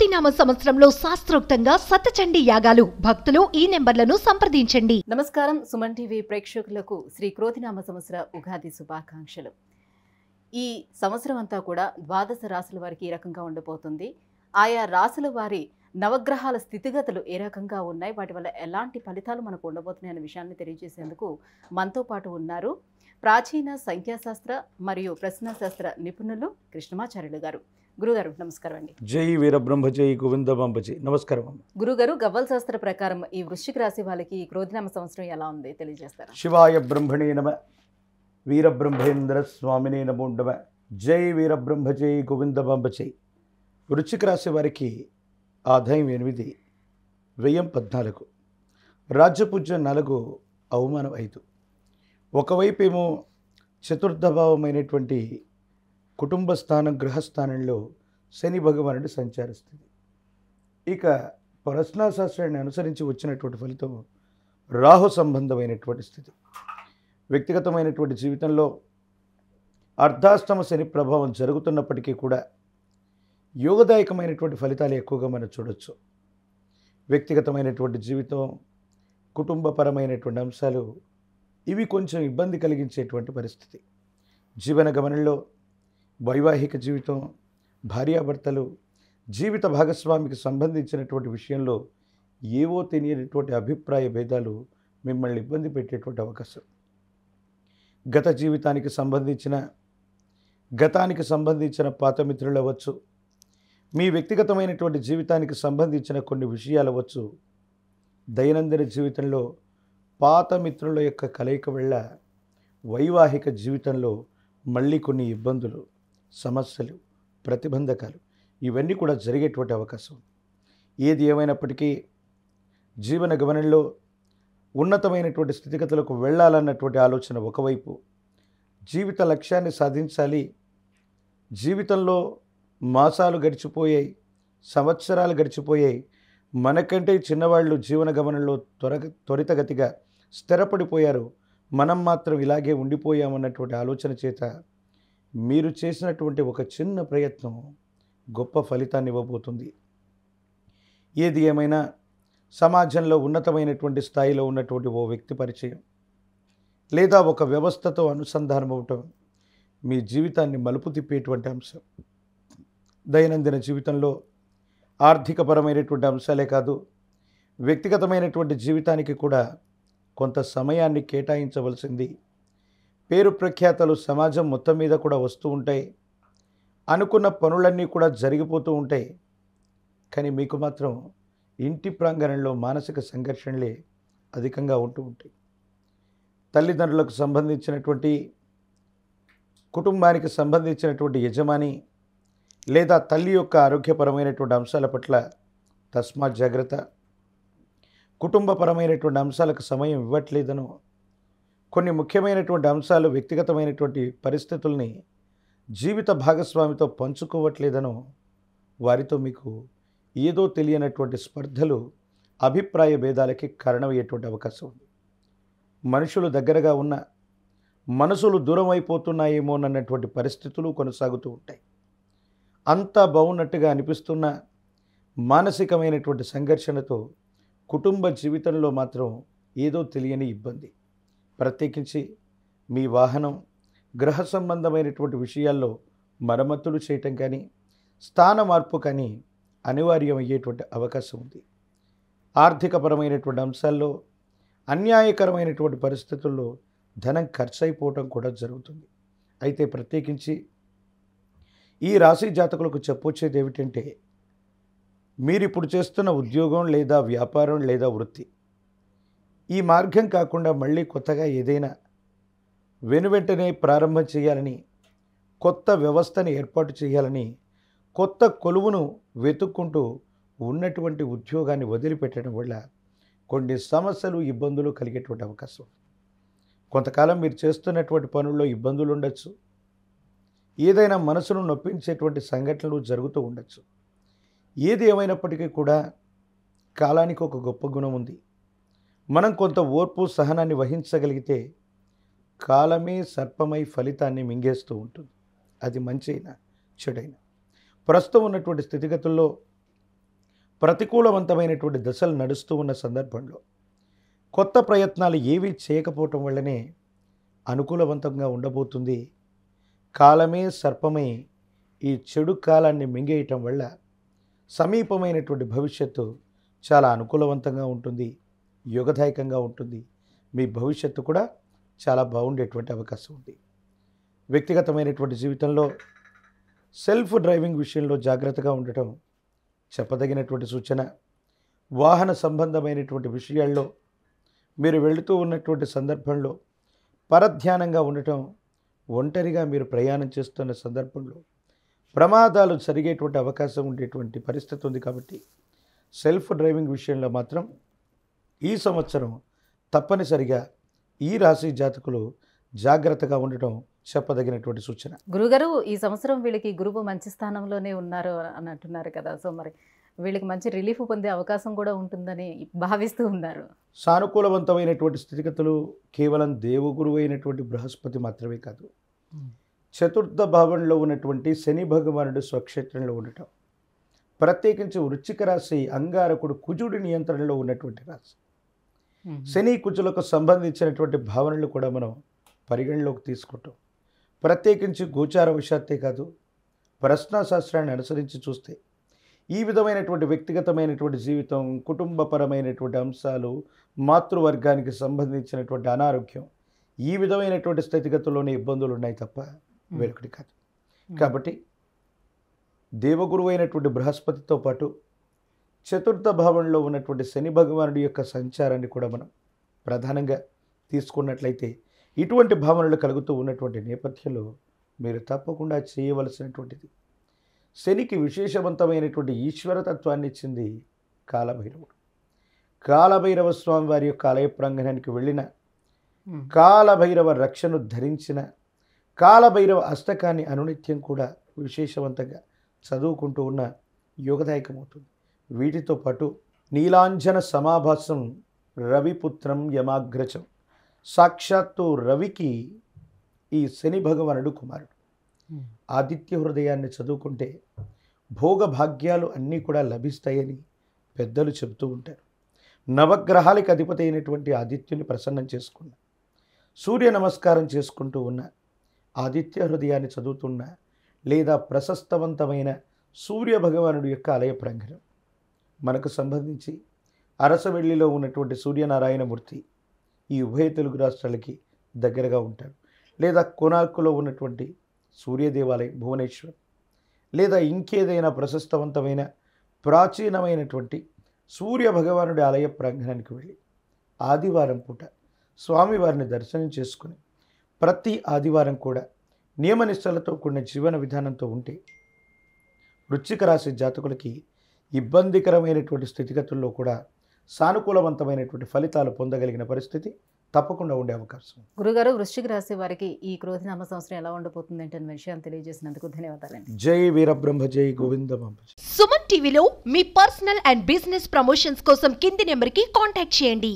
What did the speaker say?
క్రోతినామ సంవత్సరంలో శాస్త్రోక్తంగా సతచండీ యాగాలు. భక్తులు ఈ నెంబర్లను సంప్రదించండి. నమస్కారం. సుమన్ టీవీ ప్రేక్షకులకు శ్రీ క్రోతినామ సంవత్సర ఉగాది శుభాకాంక్షలు. ఈ సంవత్సరం అంతా కూడా ద్వాదశ రాశుల వారికి ఈ రకంగా ఉండబోతుంది. ఆయా రాశుల వారి నవగ్రహాల స్థితిగతులు ఏ రకంగా ఉన్నాయి, వాటి వల్ల ఎలాంటి ఫలితాలు మనకు ఉండబోతున్నాయి అనే విషయాన్ని తెలియజేసేందుకు మనతో పాటు ఉన్నారు ప్రాచీన సంఖ్యాశాస్త్ర మరియు ప్రశ్నాశాస్త్ర నిపుణులు కృష్ణమాచార్యులు గారు. గురుగారు నమస్కారం అండి. జై వీరబ్రహ్మ జై గోవిందబాంబజీ. నమస్కారం. గురుగారు, గవ్వల శాస్త్ర ప్రకారం ఈ వృశ్చిక రాశి వాళ్ళకి ఈ క్రోధినామ సంవత్సరం ఎలా ఉంది తెలియజేస్తారు? శివాయ బ్రహ్మణే నమ, వీరబ్రహ్మేంద్ర స్వామినే నమో నమ. జై వీరబ్రహ్మ జై గోవిందబాంబజీ. వృశ్చిక రాశి వారికి ఆదాయం 8, వ్యయం 14, రాజ్యపూజ్యం 4, అవమానం 5. ఒకవైపు ఏమో చతుర్థ భావమైనటువంటి కుటుంబ స్థానం గృహస్థానంలో శని భగవానుడు సంచరిస్తుంది. ఇక ప్రశ్నాశాస్త్రాన్ని అనుసరించి వచ్చినటువంటి ఫలితం రాహు సంబంధమైనటువంటి స్థితి. వ్యక్తిగతమైనటువంటి జీవితంలో అర్ధాష్టమ శని ప్రభావం జరుగుతున్నప్పటికీ కూడా యోగదాయకమైనటువంటి ఫలితాలు ఎక్కువగా మనం చూడొచ్చు. వ్యక్తిగతమైనటువంటి జీవితం, కుటుంబపరమైనటువంటి అంశాలు ఇవి కొంచెం ఇబ్బంది కలిగించేటువంటి పరిస్థితి. జీవన గమనంలో వైవాహిక జీవితం, భార్యాభర్తలు, జీవిత భాగస్వామికి సంబంధించినటువంటి విషయంలో ఏవో తెలియనటువంటి అభిప్రాయ భేదాలు మిమ్మల్ని ఇబ్బంది పెట్టేటువంటి అవకాశం. గతానికి సంబంధించిన పాత మిత్రులు అవ్వచ్చు, మీ వ్యక్తిగతమైనటువంటి జీవితానికి సంబంధించిన కొన్ని విషయాలు అవ్వచ్చు. దైనందిన జీవితంలో పాత మిత్రుల యొక్క కలయిక వల్ల వైవాహిక జీవితంలో మళ్ళీ కొన్ని ఇబ్బందులు, సమస్యలు, ప్రతిబంధకాలు ఇవన్నీ కూడా జరిగేటువంటి అవకాశం. ఏది ఏమైనప్పటికీ జీవన గమనంలో ఉన్నతమైనటువంటి స్థితిగతులకు వెళ్ళాలన్నటువంటి ఆలోచన ఒకవైపు, జీవిత లక్ష్యాన్ని సాధించాలి, జీవితంలో మాసాలు గడిచిపోయాయి, సంవత్సరాలు గడిచిపోయాయి, మనకంటే చిన్నవాళ్ళు జీవన గమనంలో త్వరితగతిగా స్థిరపడిపోయారు, మనం మాత్రం ఇలాగే ఉండిపోయామన్నటువంటి ఆలోచన చేత మీరు చేసినటువంటి ఒక చిన్న ప్రయత్నం గొప్ప ఫలితాన్ని ఇవ్వబోతుంది. ఏది ఏమైనా సమాజంలో ఉన్నతమైనటువంటి స్థాయిలో ఉన్నటువంటి ఓ వ్యక్తి పరిచయం లేదా ఒక వ్యవస్థతో అనుసంధానం అవటం మీ జీవితాన్ని మలుపు తిప్పేటువంటి అంశం. దైనందిన జీవితంలో ఆర్థికపరమైనటువంటి అంశాలే కాదు, వ్యక్తిగతమైనటువంటి జీవితానికి కూడా కొంత సమయాన్ని కేటాయించవలసింది. పేరు ప్రఖ్యాతలు సమాజం మొత్తం మీద కూడా వస్తూ ఉంటాయి, అనుకున్న పనులన్నీ కూడా జరిగిపోతూ ఉంటాయి. కానీ మీకు మాత్రం ఇంటి ప్రాంగణంలో మానసిక సంఘర్షణలే అధికంగా ఉంటూ ఉంటాయి. తల్లిదండ్రులకు సంబంధించినటువంటి, కుటుంబానికి సంబంధించినటువంటి యజమాని లేదా తల్లి యొక్క ఆరోగ్యపరమైనటువంటి అంశాల పట్ల తస్మాత్ జాగ్రత్త. కుటుంబపరమైనటువంటి అంశాలకు సమయం ఇవ్వట్లేదనో, కొన్ని ముఖ్యమైనటువంటి అంశాలు, వ్యక్తిగతమైనటువంటి పరిస్థితుల్ని జీవిత భాగస్వామితో పంచుకోవట్లేదనో వారితో మీకు ఏదో తెలియనటువంటి స్పర్ధలు, అభిప్రాయ భేదాలకి కారణమయ్యేటువంటి అవకాశం ఉంది. మనుషులు దగ్గరగా ఉన్న మనసులు దూరం అయిపోతున్నాయేమోనన్నటువంటి పరిస్థితులు కొనసాగుతూ ఉంటాయి. అంతా బాగున్నట్టుగా అనిపిస్తున్న మానసికమైనటువంటి సంఘర్షణతో కుటుంబ జీవితంలో మాత్రం ఏదో తెలియని ఇబ్బంది. ప్రత్యేకించి మీ వాహనం, గృహ సంబంధమైనటువంటి విషయాల్లో మరమ్మతులు చేయటం కానీ, స్థాన మార్పు కానీ అనివార్యమయ్యేటువంటి అవకాశం ఉంది. ఆర్థికపరమైనటువంటి అంశాల్లో అన్యాయకరమైనటువంటి పరిస్థితుల్లో ధనం ఖర్చు అయిపోవటం కూడా జరుగుతుంది. అయితే ప్రత్యేకించి ఈ రాశి జాతకులకు చెప్పొచ్చేది ఏమిటంటే, మీరు ఇప్పుడు చేస్తున్న ఉద్యోగం లేదా వ్యాపారం లేదా వృత్తి, ఈ మార్గం కాకుండా మళ్ళీ కొత్తగా ఏదైనా వెనువెంటనే ప్రారంభం చేయాలని, కొత్త వ్యవస్థని ఏర్పాటు చేయాలని, కొత్త కొలువును వెతుక్కుంటూ ఉన్నటువంటి ఉద్యోగాన్ని వదిలిపెట్టడం వల్ల కొన్ని సమస్యలు, ఇబ్బందులు కలిగేటువంటి అవకాశం. కొంతకాలం మీరు చేస్తున్నటువంటి పనుల్లో ఇబ్బందులు ఉండొచ్చు, ఏదైనా మనసును నొప్పించేటువంటి సంఘటనలు జరుగుతూ ఉండొచ్చు. ఏది ఏమైనప్పటికీ కూడా కాలానికి ఒక గొప్ప గుణం ఉంది. మనం కొంత ఓర్పు, సహనాన్ని వహించగలిగితే కాలమే సర్పమై ఫలితాన్ని మింగేస్తూ ఉంటుంది. అది మంచి అయినా చెడైనా. ప్రస్తుతం ఉన్నటువంటి స్థితిగతుల్లో ప్రతికూలవంతమైనటువంటి దశలు నడుస్తూ ఉన్న సందర్భంలో కొత్త ప్రయత్నాలు ఏవీ చేయకపోవటం వల్లనే అనుకూలవంతంగా ఉండబోతుంది. కాలమే సర్పమై ఈ చెడు కాలాన్ని మింగేయటం వల్ల సమీపమైనటువంటి భవిష్యత్తు చాలా అనుకూలవంతంగా ఉంటుంది, యోగదాయకంగా ఉంటుంది. మీ భవిష్యత్తు కూడా చాలా బాగుండేటువంటి అవకాశం ఉంది. వ్యక్తిగతమైనటువంటి జీవితంలో సెల్ఫ్ డ్రైవింగ్ విషయంలో జాగ్రత్తగా ఉండటం చెప్పదగినటువంటి సూచన. వాహన సంబంధమైనటువంటి విషయాల్లో మీరు వెళుతూ ఉన్నటువంటి సందర్భంలో పరధ్యానంగా ఉండటం, ఒంటరిగా మీరు ప్రయాణం చేస్తున్న సందర్భంలో ప్రమాదాలు జరిగేటువంటి అవకాశం ఉండేటువంటి పరిస్థితి ఉంది. కాబట్టి సెల్ఫ్ డ్రైవింగ్ విషయంలో మాత్రం ఈ సంవత్సరం తప్పనిసరిగా ఈ రాశి జాతకులు జాగ్రత్తగా ఉండటం చెప్పదగినటువంటి సూచన. గురుగారు, ఈ సంవత్సరం వీళ్ళకి గురువు మంచి స్థానంలోనే ఉన్నారు అని అంటున్నారు కదా, సో మరి వీళ్ళకి మంచి రిలీఫ్ పొందే అవకాశం కూడా ఉంటుందని భావిస్తూ ఉన్నారు. సానుకూలవంతమైనటువంటి స్థితిగతులు కేవలం దేవగురువు అయినటువంటి బృహస్పతి మాత్రమే కాదు, చతుర్థ భావంలో ఉన్నటువంటి శని భగవానుడు స్వక్షేత్రంలో ఉండటం, ప్రత్యేకించి వృశ్చిక రాశి అంగారకుడు కుజుడి నియంత్రణలో ఉన్నటువంటి రాశి, శని కుజులకు సంబంధించినటువంటి భావనలు కూడా మనం పరిగణలోకి తీసుకుంటాం. ప్రత్యేకించి గోచార వశాత్తే కాదు, ప్రశ్నాశాస్త్రాన్ని అనుసరించి చూస్తే ఈ విధమైనటువంటి వ్యక్తిగతమైనటువంటి జీవితం, కుటుంబపరమైనటువంటి అంశాలు, మాతృవర్గానికి సంబంధించినటువంటి అనారోగ్యం, ఈ విధమైనటువంటి స్థితిగతుల్లోనే ఇబ్బందులు ఉన్నాయి తప్ప వేరొకటి కాదు. కాబట్టి దేవగురువు అయినటువంటి బృహస్పతితో పాటు చతుర్థ భావంలో ఉన్నటువంటి శని భగవానుడి యొక్క సంచారాన్ని కూడా మనం ప్రధానంగా తీసుకున్నట్లయితే ఇటువంటి భావనలు కలుగుతూ ఉన్నటువంటి నేపథ్యంలో మీరు తప్పకుండా చేయవలసినటువంటిది, శనికి విశేషవంతమైనటువంటి ఈశ్వరతత్వాన్ని ఇచ్చింది కాలభైరవుడు. కాలభైరవ స్వామి వారి యొక్క ఆలయ ప్రాంగణానికి వెళ్ళిన, కాలభైరవ రక్షను ధరించిన, కాలభైరవ అష్టకాన్ని అనునిత్యం కూడా విశేషవంతంగా చదువుకుంటూ ఉన్న యోగదాయకమవుతుంది. వీటితో పాటు నీలాంజన సమాభాసం రవిపుత్రం యమాగ్రజం, సాక్షాత్తు రవికి ఈ శని భగవానుడు కుమారుడు. ఆదిత్య హృదయాన్ని చదువుకుంటే భోగభాగ్యాలు అన్నీ కూడా లభిస్తాయని పెద్దలు చెబుతూ ఉంటారు. నవగ్రహాలకు అధిపతి అయినటువంటి ఆదిత్యుని ప్రసన్నం చేసుకున్న, సూర్య నమస్కారం చేసుకుంటూ ఉన్న, ఆదిత్య హృదయాన్ని చదువుతున్న, లేదా ప్రశస్తవంతమైన సూర్య భగవానుడి యొక్క ఆలయ ప్రాంగణం మనకు సంబంధించి అరసవెల్లిలో ఉన్నటువంటి సూర్యనారాయణమూర్తి ఈ ఉభయ తెలుగు రాష్ట్రాలకి దగ్గరగా ఉంటారు. లేదా కోనార్కులో ఉన్నటువంటి సూర్య దేవాలయం భువనేశ్వర్, లేదా ఇంకేదైనా ప్రశస్తవంతమైన ప్రాచీనమైనటువంటి సూర్య భగవానుడి ఆలయ ప్రాంగణానికి వెళ్ళి ఆదివారం పూట స్వామివారిని దర్శనం చేసుకుని ప్రతి ఆదివారం కూడా నియమనిష్టలతో కూడిన జీవన విధానంతో ఉంటే వృశ్చిక రాశి జాతకులకి ఇబ్బందికరమైనటువంటి స్థితిగతుల్లో కూడా సానుకూలవంతమైనటువంటి ఫలితాలు పొందగలిగిన పరిస్థితి తప్పకుండా ఉండే అవకాశం. గురుగారు, వృశ్చిక రాశి వారికి ఈ క్రోధినామ సంవత్సరం ఎలా ఉండబోతుంది అంటే విషయాన్ని తెలియజేసినందుకు ధన్యవాదాలండి. జై వీరబ్రహ్మ, జై గోవిందమాంబ. సుమన్ టీవీలో మీ పర్సనల్ అండ్ బిజినెస్ ప్రమోషన్స్ కోసం కింది నెంబర్కి కాంటాక్ట్ చేయండి.